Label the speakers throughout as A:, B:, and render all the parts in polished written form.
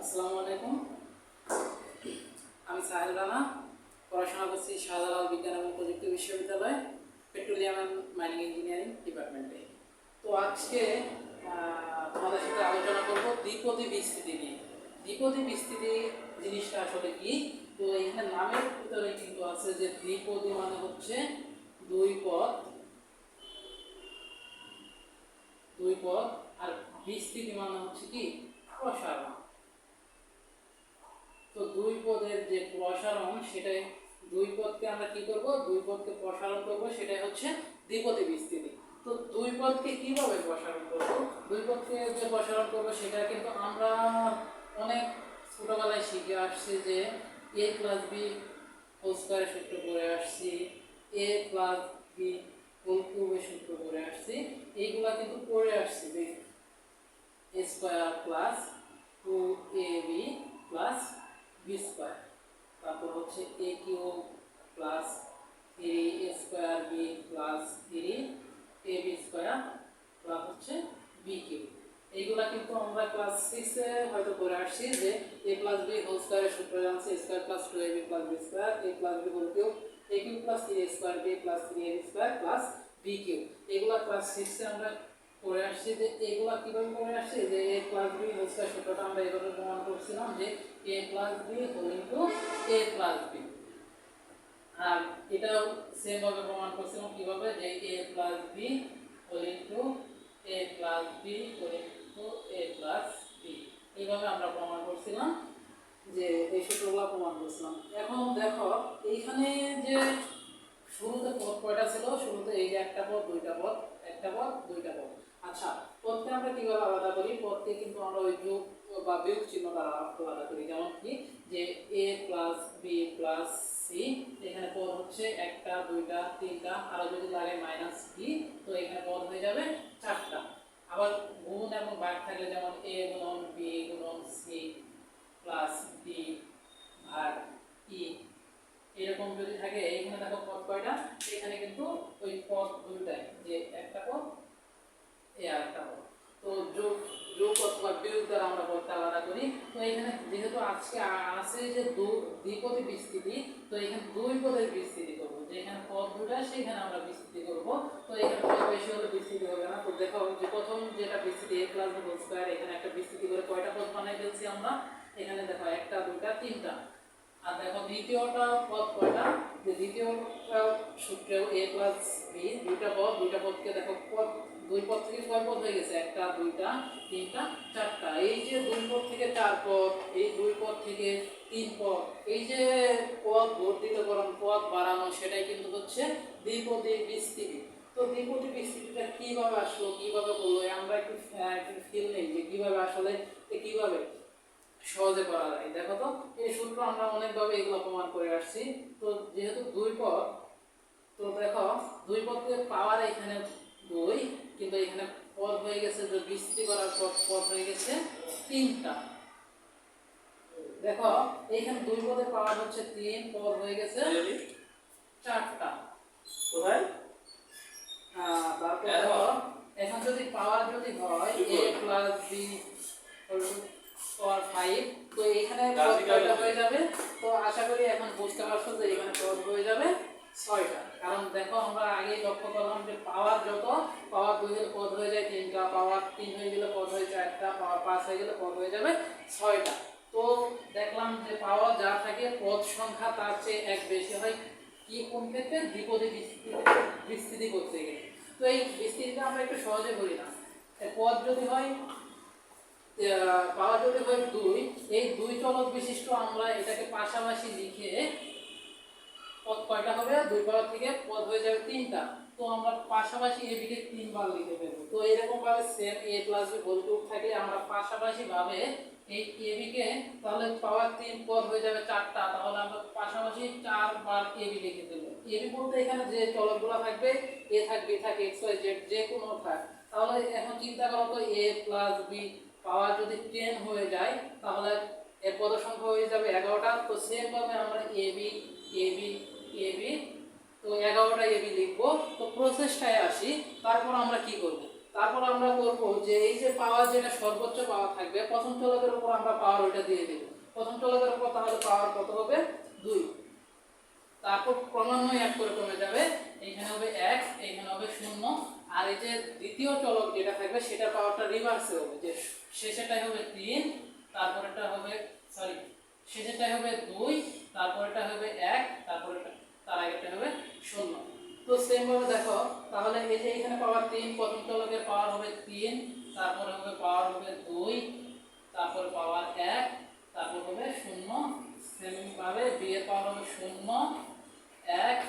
A: আসসালামু আলাইকুম। আমি সাহেল রানা, পড়াশোনা করছি শাহজালাল বিজ্ঞান এবং প্রযুক্তি বিশ্ববিদ্যালয়, পেট্রোলিয়াম অ্যান্ড মাইনিং ইঞ্জিনিয়ারিং ডিপার্টমেন্টে। তো আজকে তোমাদের সাথে আলোচনা করব দ্বিপদী বিস্তৃতি নিয়ে। দ্বিপদী বিস্তৃতি জিনিসটা আসলে কি? তো এখানে নামের ভিতরে কিন্তু আছে যে দ্বিপদী মানে হচ্ছে দুই পদ, আর বিস্তৃতি মানে হচ্ছে কি প্রসারণ। তো দুই পদের যে প্রসারণ, সেটাই দুই পদকে আমরা কি করব, দুই পদকে প্রসারণ করব, সেটাই হচ্ছে দ্বিপদী বিস্তৃতি। তো দুই পদকে কিভাবে প্রসারণ করব, দুই পদকে যে প্রসারণ করব সেটা কিন্তু আমরা অনেক ছোটবেলায় শিখে আসছি যে a প্লাস বি হোল স্কয়ারের সূত্র পড়ে আসছি, a প্লাস বি হোল কিউবের সূত্র পড়ে আসছি। এইগুলা কিন্তু পড়ে আসছি যে a square plus 2ab plus B square, তারপর হচ্ছে a cube plus 3a square B plus 3ab square plus হচ্ছে বি কিউব। এইগুলা কিন্তু আমরা ক্লাস 6 এ হয়তো পড়ে আসছি যে a প্লাস বি হোল স্কয়ারের সূত্র জানছি, a square plus 2ab plus B square, a plus B whole cube, a cube plus 3a square B plus 3ab square plus B cube. এগুলা ক্লাস 6 এ আমরা পড়ে আসছি। যে এগুলা কিভাবে পড়ে আসছি, যে a plus B whole square সূত্রটা আমরা এভাবে প্রমাণ করছিলাম যে a plus B whole into a plus B, আর এটাও সেম ভাবে প্রমাণ করছিলাম কিভাবে, যে a plus B whole into a plus B whole into a plus B. এইভাবে আমরা প্রমাণ করছিলাম, যে এই সূত্রগুলো প্রমাণ করছিলাম। এখন দেখো এইখানে যে শুরুতে পদ কয়টা ছিল, শুরুতে এই যে একটা পদ, দুইটা পদ, একটা পদ, দুইটা পদ। আচ্ছা, পদকে আমরা কিভাবে আলাদা করি? পদকে কিন্তু আমরা ওই যোগ বা বিয়োগ চিহ্ন দ্বারা আলাদা করি। যেমন কি, যে a plus B plus C, এখানে পদ হচ্ছে একটা, দুইটা, তিনটা, আরো যদি লাগে মাইনাস বি, তো এখানে পদ হয়ে যাবে চারটা। আবার গুণ এবং ভাগ থাকলে যেমন a গুণন বি গুণন সি প্লাস ডি ভাগ ই, এরকম যদি থাকে, এইখানে দেখো পদ কয়টা, এখানে কিন্তু ওই পদ দুইটাই, যে একটা পদ এই আরেকটা পদ। তো যোগ অথবা বিয়োগ দ্বারা আমরা পদটা আলাদা করি। তো এখানে যেহেতু আজকে আছে যে দ্বিপদী বিস্তৃতি, তো এখানে দুই পদের বিস্তৃতি করব, যে এখানে পদ দুটা সেখানে আমরা বিস্তৃতি করব। তো এখানে পদ বেশি হলে বিস্তৃতি হবে না। তো দেখো যে প্রথম যেটা বিস্তৃতি a plus B whole square, এখানে একটা বিস্তৃতি করে কয়টা পদ বানাই ফেলছি আমরা, এখানে দেখো একটা, দুইটা, তিনটা। আর দেখো দ্বিতীয়টা পদ কয়টা, যে দ্বিতীয়টা সূত্রে a প্লাস বি দুইটা পদকে দেখো পদ, দুই পদ থেকে কয় পদ হয়ে গেছে, একটা, দুইটা, তিনটা, চারটা। এই যে দুই পদ থেকে চার পদ, এই দুই পদ থেকে তিন পদ, এই যে পদ বর্ধিতকরণ, পদ বাড়ানো, সেটাই কিন্তু হচ্ছে দ্বিপদী বিস্তৃতি। তো দ্বিপদী বিস্তৃতিটা কিভাবে আসলো, কিভাবে করলো, আমরা একটু ফিল নেই যে কিভাবে আসলে, কিভাবে সহজে করা যায়। দেখো তো এই সূত্র আমরা অনেকভাবে এগুলো প্রমাণ করে আসছি। তো যেহেতু দুই পদ, তো দেখো দুই পদকে পাওয়ার এখানে দুই, কিন্তু এখানে পদ হয়ে গেছে, যে বিস্তৃতি করার পর পদ হয়ে গেছে তিনটা। দেখো এইখানে দুই পদের পাওয়ার হচ্ছে 3, পদ হয়ে গেছে চারটা। কোথায়? তারপর দেখো এখন যদি পাওয়ার যদি হয় a প্লাস বি পাওয়ার 5, তো এখানে পদ কয়টা হয়ে যাবে? তো আশা করি এখন বুঝতে পারছো যে এখানে পদ হয়ে যাবে 6টা। কারণ দেখো আমরা আগে লক্ষ্য করলাম যে পাওয়ার যত, পাওয়ার 2 হলে পদ হয়ে যায় 3টা, পাওয়ার 3 হয়ে গেলে পদ হয়ে 4টা, পাওয়ার 5 হয়ে গেলে পদ হয়ে যাবে 6টা। তো দেখলাম যে পাওয়ার যা থাকে পদ সংখ্যা তার চেয়ে এক বেশি হয় কি, কোন ক্ষেত্রে? দ্বিপদী বিস্তৃতি করতে গেলে। তো এই বিস্তৃতিটা আমরা একটু সহজে করি না। পদ যদি হয়, পাওয়ার যদি হয় 2, এই দুই চলক বিশিষ্ট আমরা এটাকে পাশাপাশি লিখে পদ কয়টা হবে, দুই পাওয়ার থেকে পদ হয়ে যাবে 3টা। তো আমরা পাশাপাশি a b কে 3 বার লিখে ফেলবো। তো এরকম ভাবে same a plus b whole cube থাকলে আমরা পাশাপাশি ভাবে এই a b কে, তাহলে পাওয়ার 3 পদ হয়ে যাবে 4টা, তাহলে আমরা পাশাপাশি 4 বার a b লিখে দেব। a b বলতে এখানে যে চলকগুলো থাকবে, a থাক b থাক x y z যে কোনো থাক। তাহলে এখন চিন্তা করো তো a প্লাস b পাওয়ার যদি 10 হয়ে যায়, তাহলে এর পদ সংখ্যা হয়ে যাবে 11টা। তো সেম ভাবে আমরা a b তো 11টা a b লিখবো। তো প্রসেসটায় আসি, তারপর আমরা কি করব, তারপর আমরা করব যে এই যে পাওয়ার যেটা সর্বোচ্চ পাওয়ার থাকবে প্রথম চলকের উপর আমরা পাওয়ার ওইটা দিয়ে দেব। প্রথম চলকের উপর তাহলে পাওয়ার কত হবে 2, তারপর ক্রমান্বয়ে এক করে কমে যাবে, এইখানে হবে 1, এইখানে হবে 0, আর এই যে দ্বিতীয় চলক যেটা থাকবে সেটা পাওয়ারটা রিভার্সে হবে, যে শেষেরটাই হবে 3, তারপরেরটা হবে সরি শেষেরটাই হবে 2, তারপরেরটা হবে 1, তারপরেরটা তার আগেরটা হবে 0। তো সেম ভাবে দেখো তাহলে এই যে এখানে পাওয়ার 3, প্রথম চলকের পাওয়ার হবে 3, তারপরে হবে পাওয়ার হবে 2, তারপর পাওয়ার 1, তারপর হবে 0, সেম ভাবে বি এর পাওয়ার হবে 0, 1,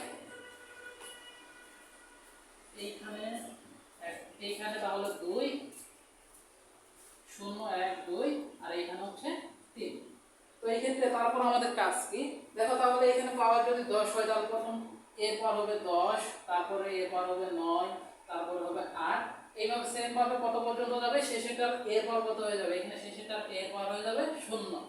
A: এইখানে এইখানে তাহলে 2, 0, 1, 2, আর এইখানে হচ্ছে 3। তো এই ক্ষেত্রে তারপর আমাদের কাজ কি দেখো, তাহলে এখানে পাওয়ার যদি 10 হয় তাহলে প্রথম এর পাওয়ার হবে 10, তারপরে এর পাওয়ার হবে 9, তারপরে হবে 8, এইভাবে সেম ভাবে কত পর্যন্ত যাবে, শেষেরটার এর পাওয়ার কত হয়ে যাবে, এখানে শেষেরটার এর পাওয়ার হয়ে যাবে 0।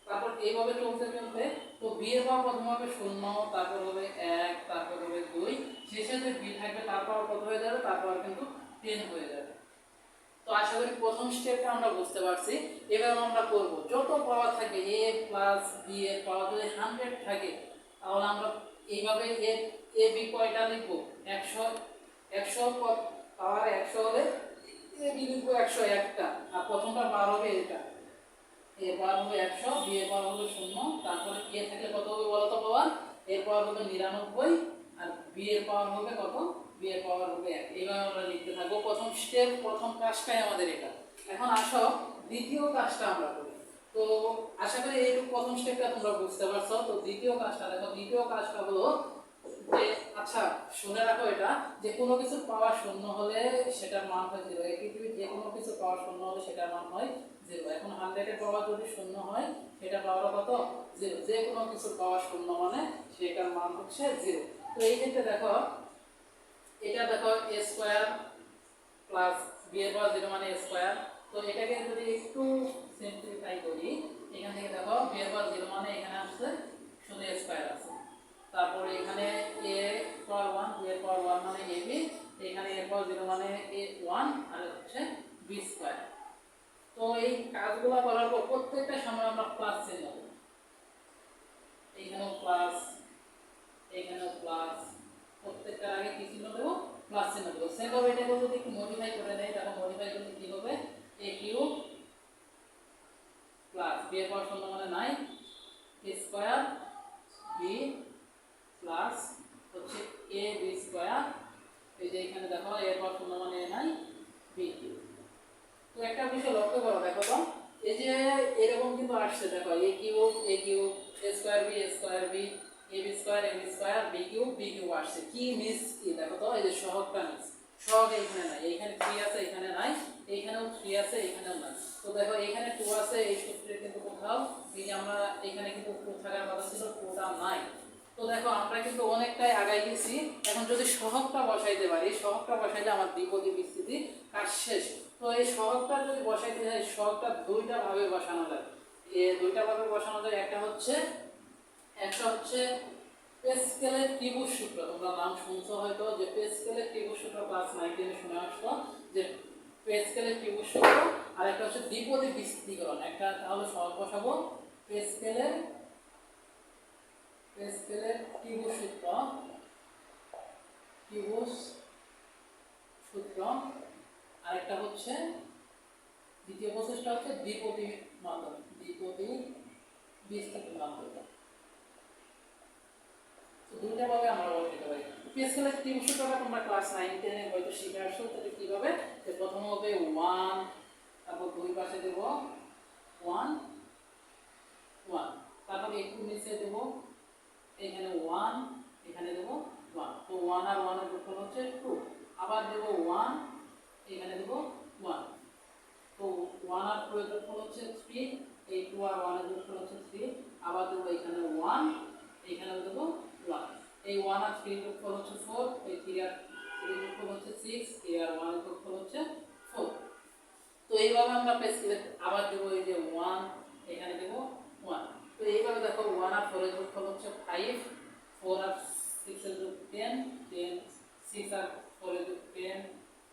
A: তারপর এইভাবে চলতে চলতে তো বি এর পাওয়ার প্রথম হবে 0, তারপর হবে 1, তারপর হবে 2, শেষে যে বি থাকবে তার পাওয়ার কত হয়ে যাবে, তার পাওয়ার কিন্তু 10 হয়ে যাবে। তো আশা করি প্রথম স্টেপটা আমরা বুঝতে পারছি। এবার আমরা করব যত পাওয়ার থাকে a প্লাস বি এর পাওয়ার যদি 100 থাকে তাহলে আমরা এইভাবে এ বি কয়টা লিখব, 100 পাওয়ার 100 হলে এ বি লিখব 101টা, আর প্রথমটা বার হবে এটা, এ পাওয়ার হবে 100, বি এর পাওয়ার হবে 0, তারপরে এ থাকলে কত হবে বলো তো পাওয়ার, এর পাওয়ার হবে 99, আর বি এর পাওয়ার হবে কত, বি এর পাওয়ার হবে 1। এইভাবে আমরা লিখতে থাকবো। প্রথম স্টেপ, প্রথম কাজটাই আমাদের এটা। এখন আসো দ্বিতীয় কাজটা আমরা করি। তো আশা করি এইটুকু প্রথম স্টেপটা তোমরা বুঝতে পারছো। তো দ্বিতীয় কাজটা দেখো, দ্বিতীয় কাজটা হলো যে আচ্ছা শুনে রাখো এটা, যে কোনো কিছু পাওয়ার 0 হলে সেটার মান হয় 0। এই পৃথিবীর যে কোনো কিছু পাওয়ার 0 হলে সেটার মান হয় 0। এখন 100 এর পাওয়ার যদি 0 হয় সেটা পাওয়ার কত, 0। যে কোনো কিছু পাওয়ার 0 মানে সেটার মান হচ্ছে 0। তো এই ক্ষেত্রে দেখো এটা দেখো a স্কয়ার প্লাস b এর পাওয়ার 0 মানে a স্কয়ার। তো এটাকে যদি একটু সিম্পলিফাই করি, এখান থেকে দেখো b এর পাওয়ার 0 মানে এখানে আসছে শুধু a স্কয়ার আছে, তারপরে এখানে a পাওয়ার 1, b এর পাওয়ার 1 মানে ab, এখানে a পাওয়ার 0 মানে a1, আর হচ্ছে b স্কয়ার। তো এই কাজগুলো করার পর প্রত্যেকটা সময় আমরা প্লাস চিহ্ন দেব, এইখানেও প্লাস, এইখানেও প্লাস, প্রত্যেকটার আগে কি চিহ্ন দেবো, প্লাস চিহ্ন দেবো। সেমভাবে এটাকে যদি একটু মডিফাই করে নেই, তাহলে মডিফাই করলে কি হবে, a কিউব প্লাস b এর পাওয়ার 0 মানে 9, a স্কয়ার b প্লাস হচ্ছে a b স্কয়ার, এই যে এখানে দেখো a এর পাওয়ার 0 মানে 9 b কিউব। তো একটা বিষয় লক্ষ্য করো, দেখো তো এই যে এরকম কিন্তু আসছে, দেখো a cube a square b a b square b cube আসছে। কি মিস কি দেখো তো, এই যে সহগটা মিস, সহগ এখানে নাই, এইখানে 3 আছে এখানে নাই, এইখানেও 3 আছে এখানেও নাই। তো দেখো এখানে 2 আছে, এই সূত্রে কিন্তু কোথাও এই যে আমরা এখানে কিন্তু 2 থাকার কথা ছিল, 2টা নাই। তো দেখো আমরা কিন্তু অনেকটাই আগাই গেছি। এখন যদি সহগটা বসাইতে পারি, সহগটা বসাইলে আমার দ্বিপদী বিস্তৃতি কাজ শেষ। তো এই সহগটা যদি বসাইতে যাই, সহগটা দুইটা ভাবে বসানো যায়, দুইটা ভাবে বসানো যায়। একটা হচ্ছে পেস্কেলের ত্রিভুজ সূত্র, তোমরা নাম শুনছো হয়তো, যে পেস্কেলের ত্রিভুজ সূত্র ক্লাস 9 এ শুনে আসতো, যে পেস্কেলের ত্রিভুজ সূত্র। আর একটা হচ্ছে দ্বিপদী বিস্তৃতিকরণ। একটা তাহলে সহগ বসাবো, পেস্কেলের ত্রিভুজ সূত্র, আরেকটা হচ্ছে দ্বিতীয় প্রসেসটা হচ্ছে দ্বিপদী মাধ্যম, দ্বিপদী বিস্তৃতি মাধ্যম। তো দুইটা ভাবে আমরা বলতে পারি। পেস্কেলের ত্রিভুজ সূত্রটা তোমরা ক্লাস 9 10 এ হয়তো শিখে আসছো। তাহলে কিভাবে, যে প্রথম হবে 1, তারপর দুই পাশে দেব 1 1, তারপর একটু নিচে দেব এখানে 1, এখানে দেব 1। তো 1 আর 1 এর যোগফল হচ্ছে 2, আবার দেব 1, এখানে দেব 1। তো 1 আর 2 এর যোগফল হচ্ছে 3, এই 2 আর 1 এর যোগফল হচ্ছে 3, আবার দেব এখানে 1, এখানে দেব 1। এই 1 আর 3 এর যোগফল হচ্ছে 4, এই 3 আর 3 এর যোগফল হচ্ছে 6, এই আর 1 এর যোগফল হচ্ছে 4। তো এইভাবে আমরা পেস্কেলে আবার দেব এই যে 1, এখানে দেব 1। তো এইভাবে দেখো 1 আর 4 এর যোগফল হচ্ছে 5, 4 আর 6 এর যোগ 10, 10 6 আর 4 এর যোগ 10।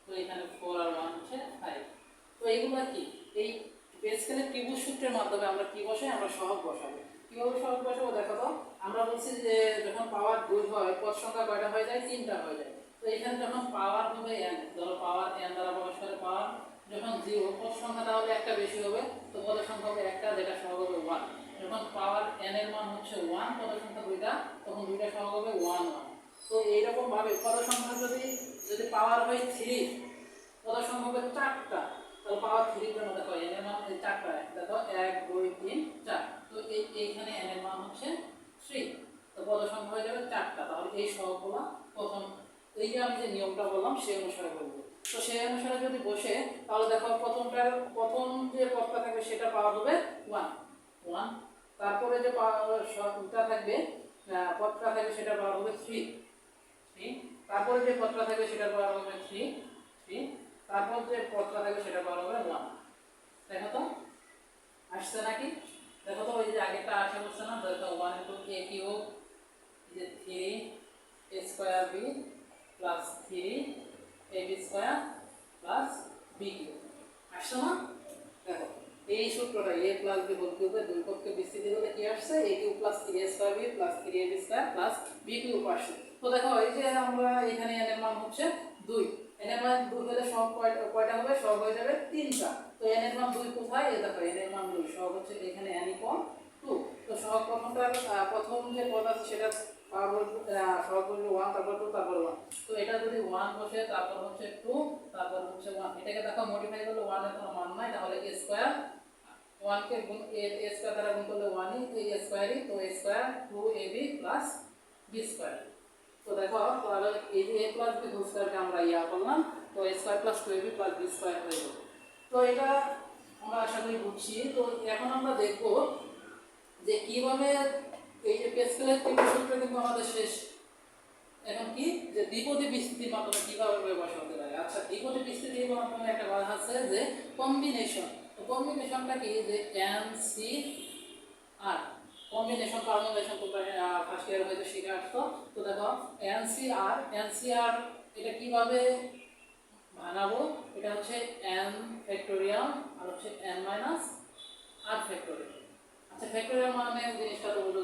A: তো এখানে 4 আর 1 এইগুলা কি এই বেস স্কেলের ত্রিভুজ সূত্রের মাধ্যমে আমরা কি বসাই, আমরা সহগ বসাবো। কিভাবে সহগ বসাবো দেখো তো, আমরা বলছি যে যখন পাওয়ার 2 হয় পদ সংখ্যা কয়টা হয়ে যায়, 3টা হয়ে যায়। তো এখানে যখন পাওয়ার হবে n, ধরো পাওয়ার n দ্বারা প্রকাশ করে পাওয়ার যখন 0, পদ সংখ্যা তাহলে একটা বেশি হবে, তো পদের সংখ্যা হবে একটা, যেটা সহগ হবে 1। যখন পাওয়ার n এর মান হচ্ছে 1, পদের সংখ্যা 2টা, তখন 2টা সহগ হবে 1 1। তো এইরকম ভাবে পদের সংখ্যা যদি যদি পাওয়ার হয় 3, পদের সংখ্যা হবে 4টা, তাহলে পাওয়ার 3 এর জন্য দেখো n এর মান 4টা, দেখো 1 2 3 4। তো এইখানে n এর মান হচ্ছে 3, তো পদের সংখ্যা হয়ে যাবে 4টা। তাহলে এই সহগগুলো প্রথম এই যে আমি যে নিয়মটা বললাম সেই অনুসারে বলবো। তো সেই অনুসারে যদি বসে, তাহলে দেখো প্রথম যে পদটা থাকবে সেটা পাওয়ার হবে 1 1। তারপরে যে পদটা থাকবে সেটা পাওয়ার হবে 3 3। তারপরে যে পদটা থাকবে সেটা পাওয়ার হবে 3 3। তারপর যে পদটা থাকবে সেটা পাওয়ার হবে 1। দেখো তো আসছে নাকি? দেখো তো ওই যে আগেরটা আসে বলছে না, দেখো 1 * a কিউব যে 3 a square b plus 3 ab square plus b cube আসছে না? দেখো এই সূত্রটা a প্লাস b হোল কিউবের দুই পক্ষে বিস্তৃতি হলে কি আসছে, a cube plus 3a square b plus 3ab square plus b cube আসছে। তো দেখো এই যে আমরা এখানে n এর মান হচ্ছে 2, n এর মান 2 হলে সব কয়টা হবে, সব হয়ে যাবে 3টা। তো n এর মান 2 কোথায়, এই দেখো n এর মান 2, সব হচ্ছে এখানে n = 2। তো সহগ প্রথম যে পদ আছে সেটা পাওয়ার সহগ বলবো 1, তারপর 2, তারপর 1। তো এটা যদি 1 বসে, তারপর হচ্ছে 2, তারপর হচ্ছে 1, এটাকে দেখো মডিফাই করলে 1 এর কোনো মান নাই, তাহলে a স্কয়ার 1 কে গুণ a স্কয়ার দ্বারা গুণ করলে 1ই, তো a স্কয়ারই, তো a square 2ab plus b square. তো দেখো তাহলে এই যে a প্লাস b হোল স্কয়ারকে আমরা করলাম, তো a square plus 2ab plus b square হয়ে গেল। তো এটা আমরা আশা করি বুঝছি। তো এখন আমরা দেখব যে কিভাবে এই যে প্যাসকেলের ত্রিভুজ সূত্র কিন্তু আমাদের শেষ। এখন কি যে দ্বিপদী বিস্তৃতির মাধ্যমে কিভাবে বসাতে পারে। আচ্ছা, দ্বিপদী বিস্তৃতির মাধ্যমে একটা কথা আছে যে কম্বিনেশন। তো কম্বিনেশনটা কি, যে n c r কম্বিনেশন পারমুলেশন, তোমরা ফার্স্ট ইয়ার হয়তো শিখে আসছো। তো দেখো n c r এটা কিভাবে বানাবো, এটা হচ্ছে n ফ্যাক্টোরিয়াল আর হচ্ছে n মাইনাস r ফ্যাক্টোরিয়াল। আচ্ছা, ফ্যাক্টোরিয়াল মানে জিনিসটা তো বুঝো,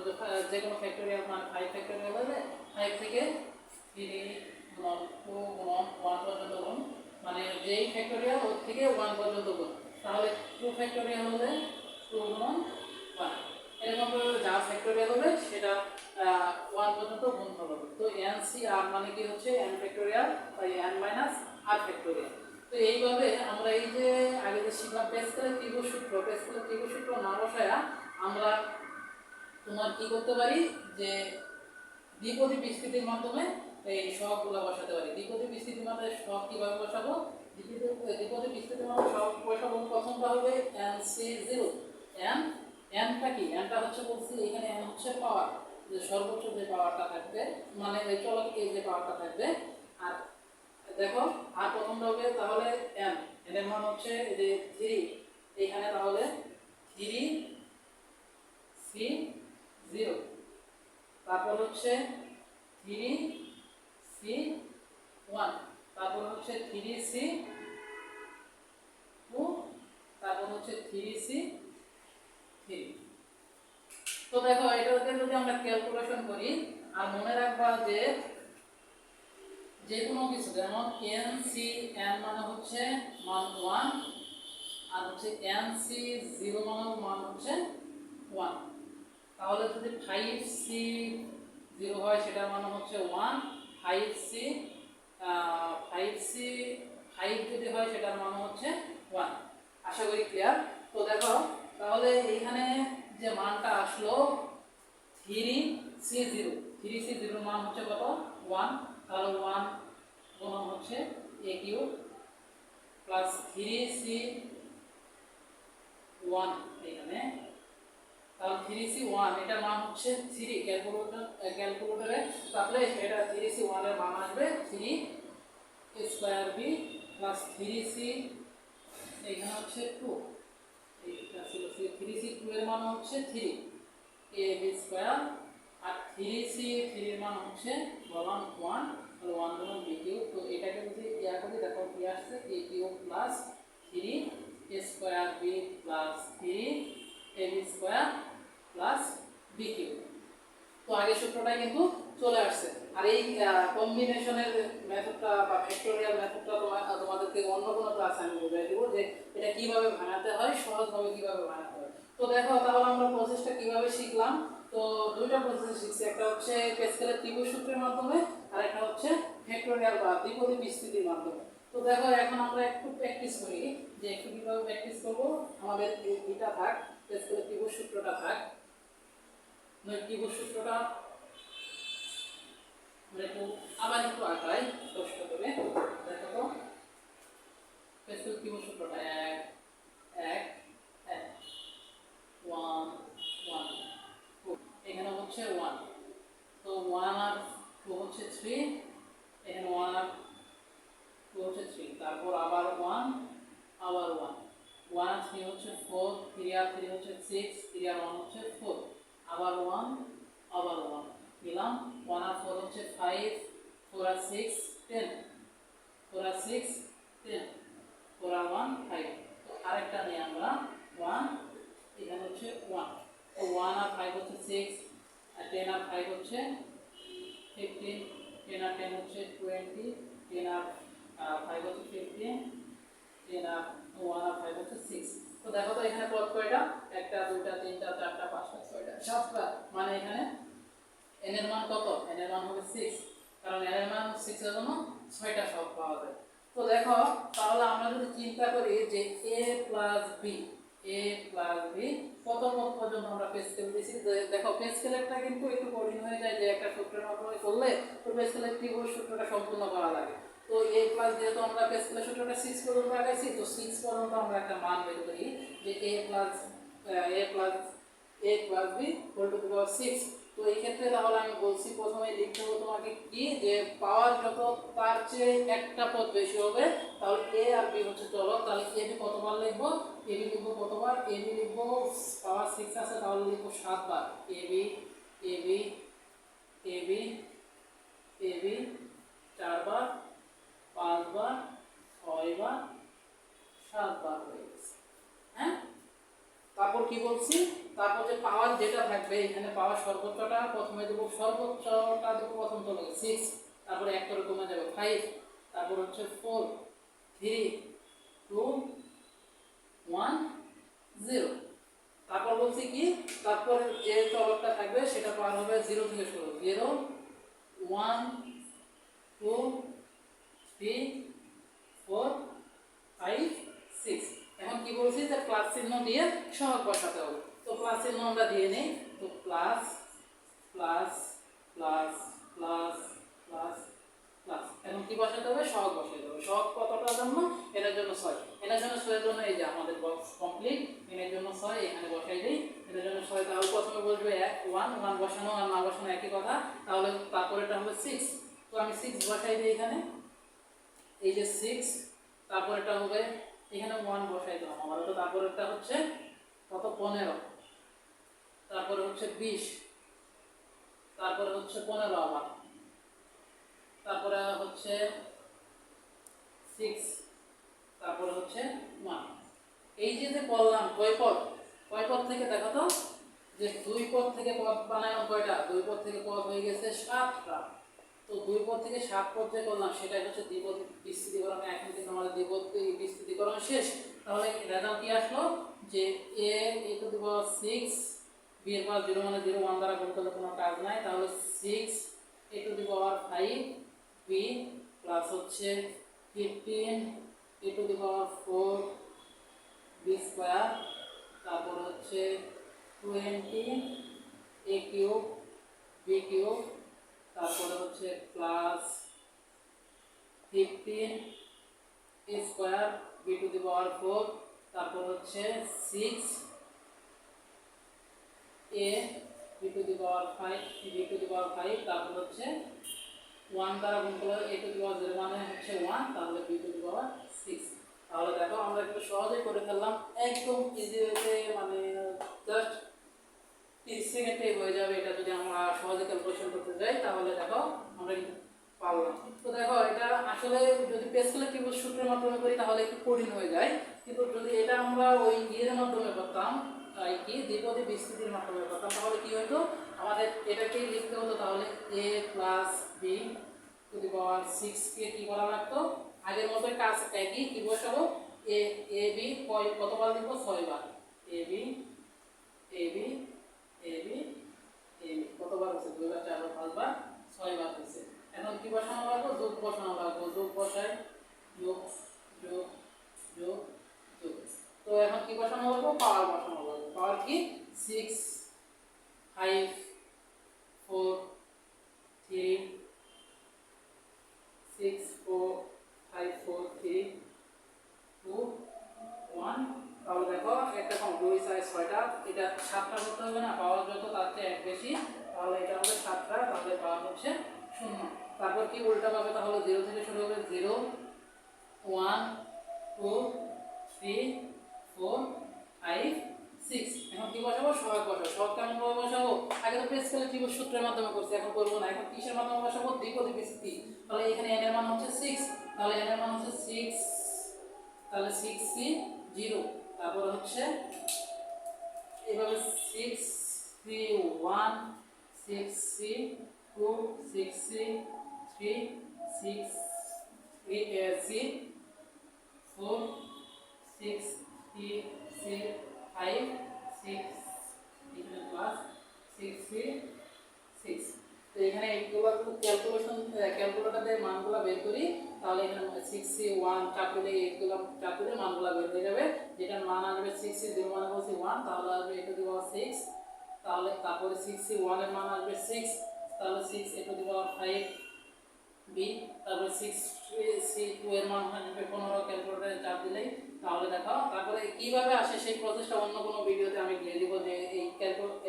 A: যে কোনো ফ্যাক্টোরিয়াল মানে 5 ফ্যাক্টোরিয়াল হলে 5 থেকে 3 গুণন 2 গুণন 1 পর্যন্ত গুণ, মানে যেই ফ্যাক্টোরিয়াল ওর থেকে 1 পর্যন্ত গুণ। তাহলে 2 ফ্যাক্টোরিয়াল হলে 2 গুণন 1, এরকম করে যা ফ্যাক্টোরিয়াল হবে সেটা 1 পর্যন্ত গুণ হবে। তো n c r মানে কি হচ্ছে n factorial by n minus r factorial. তো এইভাবে আমরা এই যে আগে যে শিখলাম প্যাসকেলের ত্রিভুজ সূত্র না বসায়া আমরা তোমার কি করতে পারি, যে দ্বিপদী বিস্তৃতির মাধ্যমে এই সহগগুলো বসাতে পারি। দ্বিপদী বিস্তৃতির মাধ্যমে সহগ কিভাবে বসাবো, দ্বিপদী বিস্তৃতির মাধ্যমে সহগ বসাবো। প্রথমটা হবে nc0। nটা কি, nটা হচ্ছে বলছি এখানে n হচ্ছে পাওয়ার, যে সর্বোচ্চ যে পাওয়ারটা থাকবে, মানে এই চলক এই যে পাওয়ারটা থাকবে। আর দেখো আর প্রথমটা হবে তাহলে n এর মান হচ্ছে এই যে 3, এখানে তাহলে 3 c0, তারপর হচ্ছে 3c1, তারপর হচ্ছে 3c2, তারপর হচ্ছে 3c3। তো দেখো এটাকে যদি আমরা ক্যালকুলেশন করি, আর মনে রাখবা যে কোনো কিছু যেমন n মানে হচ্ছে মান 1, আর হচ্ছে nc0 মান হচ্ছে 1। তাহলে যদি 5c0 হয় সেটার মান হচ্ছে 1, 5 যদি হয় সেটার মান হচ্ছে 1। আশা করি ক্লিয়ার। তো দেখো তাহলে এখানে যে মানটা আসলো 3c0 মান হচ্ছে কত, 1। তাহলে 1 গুণন হচ্ছে a কিউব প্লাস 3c1 এখানে, তাহলে 3c1 এটার মান হচ্ছে 3, ক্যালকুলেটরে তাহলে এটা 3c1 এর মান আসবে 3 স্কয়ার b প্লাস 3c এখানে হচ্ছে 2, এইটা ছিল 3c2 এর মান হচ্ছে 3 ab স্কয়ার, আর 3c3 এর মান হচ্ছে বললাম 1, তাহলে 1 গুণন b কিউব। তো এটাকে যদি করি দেখো কি আসছে a cube plus 3 A square B plus 3 A B square plus B cube. তো আগের সূত্রটাই কিন্তু চলে আসছে। আর এই কম্বিনেশনের মেথডটা বা ফ্যাক্টোরিয়াল মেথডটা তোমাদেরকে অন্য কোনো ক্লাসে আমি বুঝিয়ে দেবো যে এটা কিভাবে ভাঙাতে হয়, সহজভাবে কিভাবে ভাঙাতে হয়। তো দেখো তাহলে আমরা প্রসেসটা কিভাবে শিখলাম। তো দুইটা প্রসেস শিখছি, একটা হচ্ছে প্যাসকেলের ত্রিভুজ সূত্রের মাধ্যমে আর একটা হচ্ছে ফ্যাক্টোরিয়াল বা দ্বিপদী বিস্তৃতির মাধ্যমে। তো দেখো এখন আমরা একটু প্র্যাকটিস করি যে একটু কিভাবে প্র্যাকটিস করবো। আমাদের এটা থাক, প্যাসকেলের ত্রিভুজ সূত্রটা থাক। ত্রিভুজ সূত্রটা আমরা একটু আবার একটু আঁকাই কষ্ট করে। দেখো তো প্যাসকেল ত্রিভুজ সূত্রটা 1 1 1 1 1, এখানে হচ্ছে 1, তো 1 আর 2 হচ্ছে 3, এখানে 1 আর 2 হচ্ছে 3, তারপর আবার 1 আবার 1, 1 আর 3 হচ্ছে 4, 3 আর 3 হচ্ছে 6, 3 আর 1 হচ্ছে 4, আবার 1 আবার 1 দিলাম, 1 আর 4 হচ্ছে 5, 4 আর 6 10, 4 আর 6 10, 4 আর 1 5। তো আরেকটা নিয়ে আমরা 1, এখানে হচ্ছে 1, তো 1 আর 5 হচ্ছে 6, আর 10 আর 5 হচ্ছে 15, 10 আর 10 হচ্ছে 20, 10 আর 5 হচ্ছে 15, 10 আর 1 আর 5 হচ্ছে 6। তো দেখো তো এখানে পদ কয়টা, একটা দুইটা তিনটা চারটা পাঁচটা ছয়টা সাতটা, মানে এখানে n এর মান কত, n এর মান হবে 6, কারণ n এর মান 6 এর জন্য 6টা সহগ পাওয়া যায়। তো দেখো তাহলে আমরা যদি চিন্তা করি যে a plus b, a plus b কত পদ পর্যন্ত আমরা প্যাসকেল দিছি। দেখো প্যাসকেলেরটা কিন্তু একটু কঠিন হয়ে যায়, যে একটা সূত্রের মাধ্যমে করলে তো প্যাসকেলের ত্রিভুজ সূত্রটা সম্পূর্ণ করা লাগে। তো a প্লাস, যেহেতু আমরা প্যাসকেলের সূত্রটা 6 পর্যন্ত আগাইছি, তো 6 পর্যন্ত আমরা একটা মান বের করি যে a plus b whole to the power 6। তো এই ক্ষেত্রে তাহলে আমি বলছি প্রথমে লিখতে হবে তোমাকে কি, যে পাওয়ার যত তার চেয়ে একটা পদ বেশি হবে, তাহলে a আর b হচ্ছে চলক, তাহলে a b কতবার লিখবো, a b লিখবো কতবার, a b লিখবো পাওয়ার 6 আছে তাহলে লিখবো 7 বার, a b a b a b a b 4 বার 5 বার 6 বার 7 বার হয়ে গেছে। হ্যাঁ, তারপর কি বলছি, তারপর যে পাওয়ার যেটা থাকবে এখানে পাওয়ার সর্বোচ্চটা প্রথমে দেবো, সর্বোচ্চটা দেবো প্রথম চলে 6, তারপরে এক করে কমে যাবে 5, তারপর হচ্ছে 4 3 2 1 0। তারপর বলছি কি, তারপর যে চলকটা থাকবে সেটা পার হবে 0 থেকে শুরু, 0 1 2 3 4 5 6। এখন কি বলছি যে প্লাস চিহ্ন দিয়ে সহগ বসাতে হবে। তো প্লাস চিহ্ন আমরা দিয়ে নেই, তো plus plus plus plus plus plus, এখন কি বসাতে হবে, সহগ বসাতে হবে। সহগ কতটার জন্য, এর জন্য 6, এর জন্য 6 এর জন্য এই যে আমাদের বক্স কমপ্লিট, এর জন্য 6 এখানে বসাই দেই, এর জন্য 6। তাহলে প্রথমে বসবে 1 1 বসানো আর না বসানো একই কথা, তাহলে তারপরেটা হবে 6। তো আমি 6 বসাই দিই এখানে, এই যে 6, তারপরেটা হবে এখানে 1 বসাই দিলাম আবার, তো তারপরেরটা হচ্ছে কত 15, তারপরে হচ্ছে 20, তারপরে হচ্ছে 15 আবার, তারপরে হচ্ছে 6, তারপরে হচ্ছে 1। এই যে করলাম কয় পদ থেকে দেখো তো, যে 2 পদ থেকে পদ বানালাম কয়টা, 2 পদ থেকে পদ হয়ে গেছে 7টা। তো 2 পদ থেকে 7 পদ যে করলাম সেটাই হচ্ছে দ্বিপদী বিস্তৃতিকরণ। এখন কিন্তু আমাদের দ্বিপদী বিস্তৃতিকরণ শেষ। তাহলে রেজাল্ট কি আসলো, যে a to the power 6, b এর পাওয়ার 0 মানে 0, 1 দ্বারা গুণ করলে কোনো কাজ নাই, তাহলে 6 a to the power 5 b plus হচ্ছে 15 a to the power 4 b square, তারপর হচ্ছে 20 a কিউব b কিউব, তারপরে হচ্ছে plus 15 a square b to the power 4, তারপর হচ্ছে 6 a b to the power 5 b to the power 5, তারপর হচ্ছে 1 দ্বারা গুণ করলে a টু দি পাওয়ার 0 মানে হচ্ছে 1, তাহলে b টু দি পাওয়ার 6। তাহলে দেখো আমরা একটু সহজেই করে ফেললাম, একদম ইজি ওয়েতে, মানে জাস্ট 30 সেকেন্ডে হয়ে যাবে। এটা যদি আমরা সহজে ক্যালকুলেশন করতে যাই তাহলে দেখো আমরা কিন্তু পারলাম। তো দেখো এটা আসলে যদি প্যাসকেলের ত্রিভুজ সূত্রের মাধ্যমে করি তাহলে একটু কঠিন হয়ে যায়। কিন্তু যদি এটা আমরা ওই এর মাধ্যমে করতাম, কি দ্বিপদী বিস্তৃতির মাধ্যমে করতাম, তাহলে কি হতো, আমাদের এটাকেই লিখতে হতো তাহলে a plus B to the power 6 কে কি করা লাগতো, আগের মতোই কাজ একই, কি বসাবো, এ এ বি কতবার লিখব, 6 বার, A B A B A B A B কতবার হচ্ছে, 2 বার 4 বার 5 বার 6 বার হচ্ছে। এখন কি বসানো লাগবে, যোগ বসানো লাগবে, যোগ বসাই, যোগ যোগ যোগ যোগ। তো এখন কি বসানো লাগবে, পাওয়ার বসানো লাগবে, পাওয়ার কি 6 5 4 3 6 4 5 4 3 2 1। তাহলে দেখো একটা কম 2 4 6টা, এটা 7টা করতে হবে না, পাওয়ার যত তার চেয়ে এক বেশি, তাহলে এটা হবে 7টা, তাহলে পাওয়ার হচ্ছে 0। তারপর কি উল্টা পাবে, তাহলে 0 থেকে শুরু হবে, 0 1 2 3 4 5 6। এখন কি বসাবো, সহগ বসাবো। সহগ কেমন ভাবে বসাবো, আগে তো প্রেস স্কেলের ত্রিভুজ সূত্রের মাধ্যমে করছি, এখন করবো না, এখন কিসের মাধ্যমে বসাবো, দ্বিপদী বিস্তৃতি। তাহলে এখানে n এর মান হচ্ছে 6, তাহলে n এর মান হচ্ছে 6, তাহলে 6c 0, তারপর হচ্ছে এইভাবে 6c 1 6c 2 6c 3 6c 4 6 3 6 5 6 এখানে প্লাস 6 3 6। তো এখানে এইগুলো ক্যালকুলেশন ক্যালকুলেটর দিয়ে মানগুলো বের করি, তাহলে এখানে 6c 1 চাপ দিলে এইগুলো চাপ দিলে মানগুলো বের হয়ে যাবে, যেটার মান আসবে 6c 0 মানে বলছি 1, তাহলে আসবে a টু দি পাওয়ার 6, তাহলে তারপরে 6c 1 এর মান আসবে 6, তাহলে 6 a to the power 5 b, তারপরে 6c 2 এর মান আসবে 15, ক্যালকুলেটরে চাপ দিলেই, তাহলে দেখো তারপরে কিভাবে আসে সেই প্রসেসটা অন্য কোনো ভিডিওতে আমি দিয়ে দিব, যে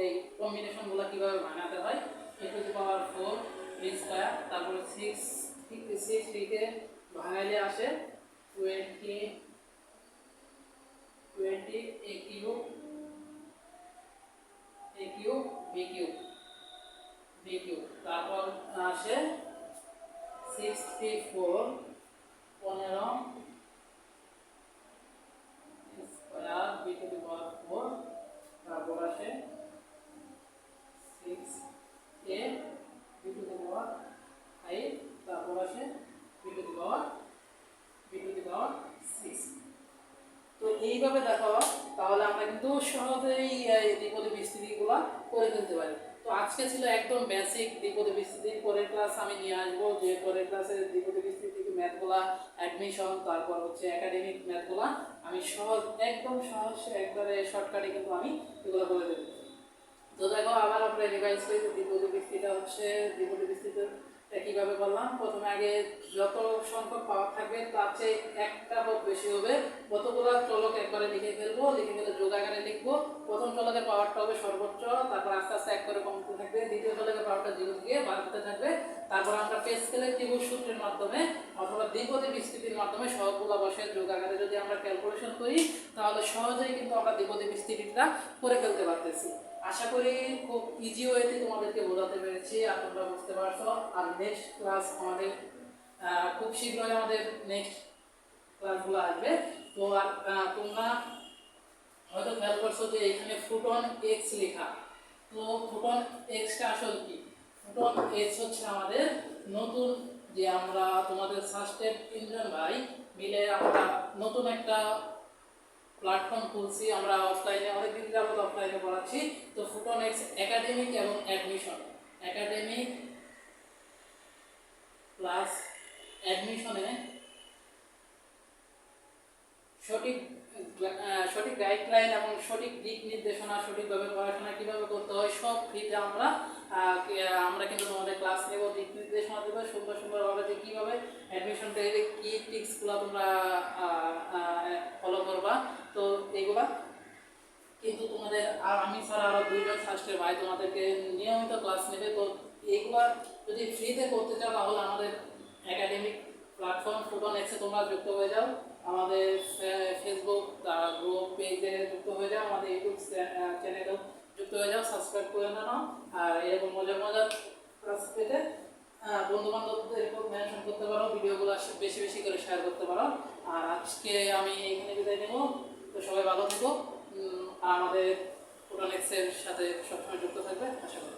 A: এই কম্বিনেশনগুলো কিভাবে বানাতে হয়। a to the power 4 b square, তারপরে 6 কে ভাঙাইলে আসে 20 a কিউব b কিউব, তারপর আসে 64 15 square b to the power 4, তারপর আসে 6a b to the power 5, তারপর আসে b টু দি পাওয়ার 6। তো এইভাবে দেখো, তাহলে আমরা কিন্তু সহজেই দ্বিপদী বিস্তৃতিগুলো করে ফেলতে পারি। তো আজকে ছিল একদম বেসিক দ্বিপদী বিস্তৃতি, পরের ক্লাস আমি নিয়ে আসবো, যে পরের ক্লাসে দ্বিপদী বিস্তৃতি ম্যাথগুলা, অ্যাডমিশন, তারপর হচ্ছে একাডেমিক ম্যাথগুলা আমি সহজ, একদম সহজ, একবারে শর্টকাটে কিন্তু আমি এগুলো বলে দেবো। তো দেখো আবার আমরা রিভাইজ করি, দ্বিপদী বিস্তৃতিটা হচ্ছে, দ্বিপদী বিস্তৃতিটা কিভাবে বললাম, প্রথমে আগে যত সংখ্যক পাওয়ার থাকবে তার চেয়ে একটা পদ বেশি হবে, কতগুলো চলক একবারে লিখে ফেলবো, লিখে ফেলে যোগ আকারে লিখবো। প্রথম চলকের পাওয়ারটা হবে সর্বোচ্চ, তারপর আস্তে আস্তে এক করে কমতে থাকবে, দ্বিতীয় চলকের পাওয়ারটা 0 থেকে বাড়তে থাকবে, তারপর আমরা প্রেস স্কেলের ত্রিভুজ সূত্রের মাধ্যমে অথবা দ্বিপদী বিস্তৃতির মাধ্যমে সহগগুলো বসে যোগ আকারে যদি আমরা ক্যালকুলেশন করি, তাহলে সহজেই কিন্তু আমরা দ্বিপদী বিস্তৃতিটা করে ফেলতে পারতেছি। আশা করি খুব ইজি ওয়েতে তোমাদেরকে বোঝাতে পেরেছি আর তোমরা বুঝতে পারছো। আর নেক্সট ক্লাস আমাদের খুব শীঘ্রই আমাদের নেক্সট ক্লাসগুলো আসবে। তো আর তোমরা হয়তো খেয়াল করছো যে এখানে ফুটন এক্স লেখা, তো ফুটন এক্সটা আসলে কি, ফুটন এক্স হচ্ছে আমাদের নতুন, যে আমরা তোমাদের সাস্টেড তিনজন ভাই মিলে আমরা নতুন একটা প্ল্যাটফর্ম খুলছি, আমরা অফলাইনে অনেকদিন যাবত অফলাইনে পড়াচ্ছি। তো ফুটন এক্স একাডেমিক এবং অ্যাডমিশন, একাডেমিক প্লাস অ্যাডমিশনে সঠিক সঠিক গাইডলাইন এবং সঠিক দিক নির্দেশনা, সঠিকভাবে পড়াশোনা কীভাবে করতে হয় সব ফ্রিতে আমরা কিন্তু তোমাদের ক্লাস নেব, দিক নির্দেশনা দেবো সুন্দর সুন্দরভাবে, যে কীভাবে অ্যাডমিশন পেলে কী টিপসগুলো তোমরা ফলো করবা। তো এইগুলা কিন্তু তোমাদের আর আমি ছাড়া আরও 2জন ফার্স্টের ভাই তোমাদেরকে নিয়মিত ক্লাস নেবে। তো এইগুলা যদি ফ্রিতে করতে চাও তাহলে আমাদের একাডেমিক প্ল্যাটফর্ম ফুটন এক্সে তোমরা যুক্ত হয়ে যাও, আমাদের ফেসবুক গ্রুপ পেজে যুক্ত হয়ে যাও, আমাদের ইউটিউব চ্যানেলেও যুক্ত হয়ে যাও, সাবস্ক্রাইব করে নাও। আর এরকম মজার মজার ক্লাস পেতে বন্ধু বান্ধবদের মেনশন করতে পারো, ভিডিওগুলো বেশি বেশি করে শেয়ার করতে পারো। আর আজকে আমি এখানে বিদায় নেব। তো সবাই ভালো থেকো, আর আমাদের ফোটনিক্সের সাথে সবসময় যুক্ত থাকবে আশা করি।